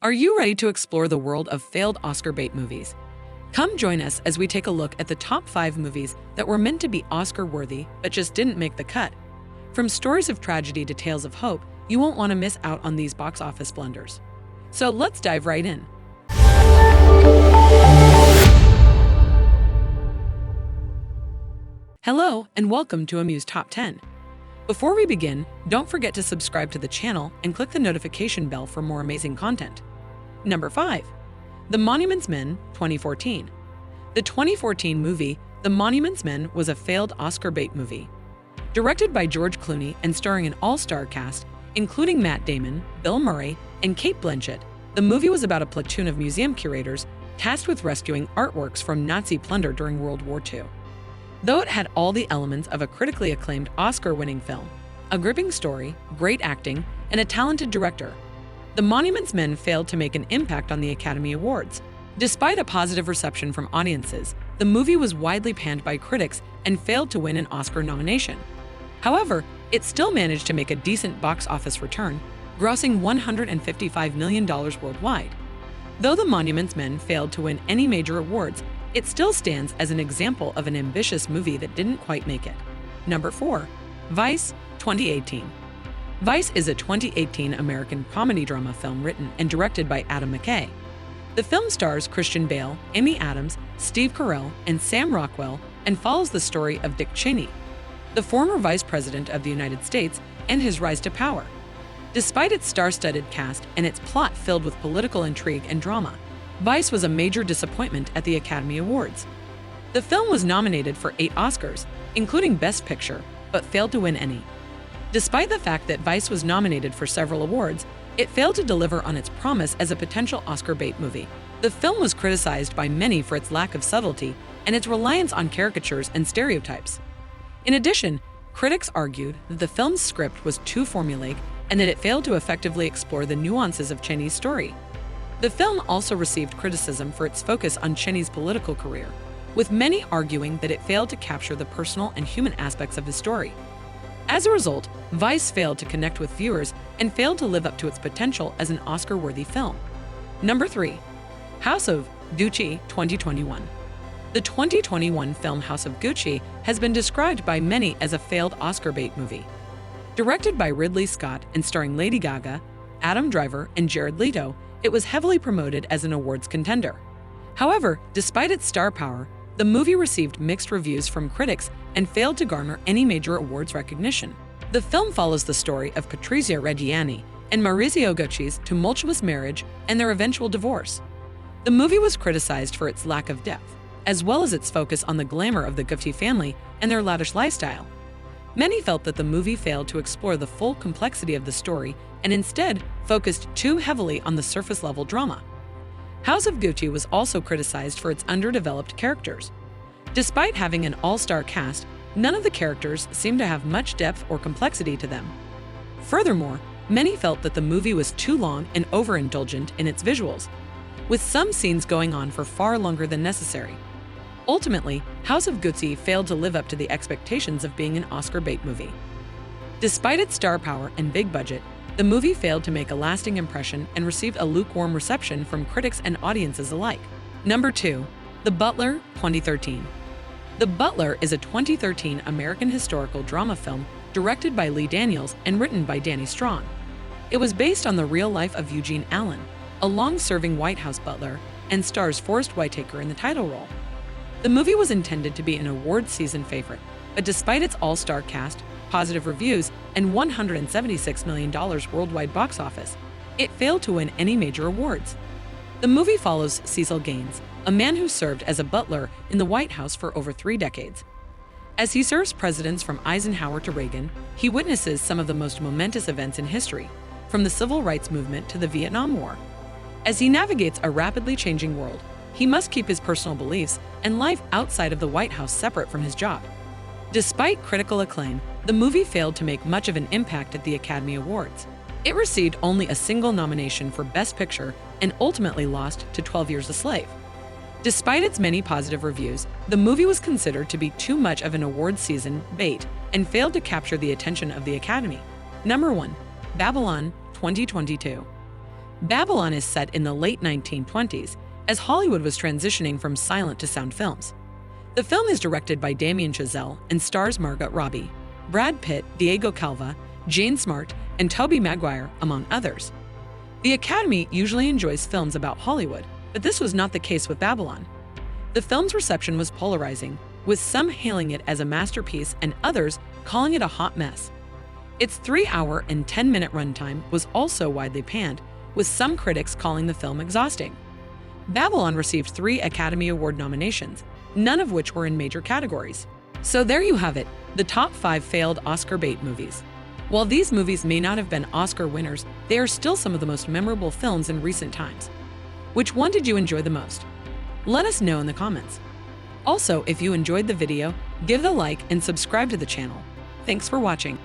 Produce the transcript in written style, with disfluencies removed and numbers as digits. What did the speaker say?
Are you ready to explore the world of failed Oscar bait movies? Come join us as we take a look at the top 5 movies that were meant to be Oscar-worthy but just didn't make the cut. From stories of tragedy to tales of hope, you won't want to miss out on these box office blunders. So let's dive right in. Hello, and welcome to Amuse Top 10. Before we begin, don't forget to subscribe to the channel and click the notification bell for more amazing content. Number 5. The Monuments Men, 2014. The 2014 movie, The Monuments Men, was a failed Oscar bait movie. Directed by George Clooney and starring an all-star cast, including Matt Damon, Bill Murray, and Cate Blanchett, the movie was about a platoon of museum curators tasked with rescuing artworks from Nazi plunder during World War II. Though it had all the elements of a critically acclaimed Oscar-winning film, a gripping story, great acting, and a talented director, The Monuments Men failed to make an impact on the Academy Awards. Despite a positive reception from audiences, the movie was widely panned by critics and failed to win an Oscar nomination. However, it still managed to make a decent box office return, grossing $155 million worldwide. Though The Monuments Men failed to win any major awards, it still stands as an example of an ambitious movie that didn't quite make it. Number 4. Vice, 2018. Vice is a 2018 American comedy drama film written and directed by Adam McKay. The film stars Christian Bale, Amy Adams, Steve Carell, and Sam Rockwell, and follows the story of Dick Cheney, the former Vice President of the United States, and his rise to power. Despite its star-studded cast and its plot filled with political intrigue and drama, Vice was a major disappointment at the Academy Awards. The film was nominated for 8 Oscars, including Best Picture, but failed to win any. Despite the fact that Vice was nominated for several awards, it failed to deliver on its promise as a potential Oscar bait movie. The film was criticized by many for its lack of subtlety and its reliance on caricatures and stereotypes. In addition, critics argued that the film's script was too formulaic and that it failed to effectively explore the nuances of Cheney's story. The film also received criticism for its focus on Cheney's political career, with many arguing that it failed to capture the personal and human aspects of his story. As a result, Vice failed to connect with viewers and failed to live up to its potential as an Oscar-worthy film. Number 3. House of Gucci, 2021. The 2021 film House of Gucci has been described by many as a failed Oscar bait movie. Directed by Ridley Scott and starring Lady Gaga, Adam Driver, and Jared Leto, it was heavily promoted as an awards contender. However, despite its star power, the movie received mixed reviews from critics and failed to garner any major awards recognition. The film follows the story of Patrizia Reggiani and Maurizio Gucci's tumultuous marriage and their eventual divorce. The movie was criticized for its lack of depth, as well as its focus on the glamour of the Gucci family and their lavish lifestyle. Many felt that the movie failed to explore the full complexity of the story and instead focused too heavily on the surface-level drama. House of Gucci was also criticized for its underdeveloped characters. Despite having an all-star cast, none of the characters seemed to have much depth or complexity to them. Furthermore, many felt that the movie was too long and overindulgent in its visuals, with some scenes going on for far longer than necessary. Ultimately, House of Gucci failed to live up to the expectations of being an Oscar bait movie. Despite its star power and big budget, the movie failed to make a lasting impression and received a lukewarm reception from critics and audiences alike. Number 2. The Butler, 2013. The Butler is a 2013 American historical drama film directed by Lee Daniels and written by Danny Strong. It was based on the real life of Eugene Allen, a long-serving White House butler, and stars Forrest Whitaker in the title role. The movie was intended to be an award season favorite, but despite its all-star cast, positive reviews, and $176 million worldwide box office, it failed to win any major awards. The movie follows Cecil Gaines, a man who served as a butler in the White House for over 3 decades. As he serves presidents from Eisenhower to Reagan, he witnesses some of the most momentous events in history, from the Civil Rights Movement to the Vietnam War. As he navigates a rapidly changing world, he must keep his personal beliefs and life outside of the White House separate from his job. Despite critical acclaim, the movie failed to make much of an impact at the Academy Awards. It received only a single nomination for Best Picture and ultimately lost to 12 Years a Slave. Despite its many positive reviews, the movie was considered to be too much of an award season bait and failed to capture the attention of the Academy. Number 1. Babylon, 2022. Babylon is set in the late 1920s as Hollywood was transitioning from silent to sound films. The film is directed by Damien Chazelle and stars Margot Robbie, Brad Pitt, Diego Calva, Jane Smart, and Tobey Maguire, among others. The Academy usually enjoys films about Hollywood, but this was not the case with Babylon. The film's reception was polarizing, with some hailing it as a masterpiece and others calling it a hot mess. Its 3-hour and 10-minute runtime was also widely panned, with some critics calling the film exhausting. Babylon received 3 Academy Award nominations, none of which were in major categories. So there you have it, the top 5 failed Oscar bait movies. While these movies may not have been Oscar winners, they are still some of the most memorable films in recent times. Which one did you enjoy the most? Let us know in the comments. Also, if you enjoyed the video, give it a like and subscribe to the channel. Thanks for watching.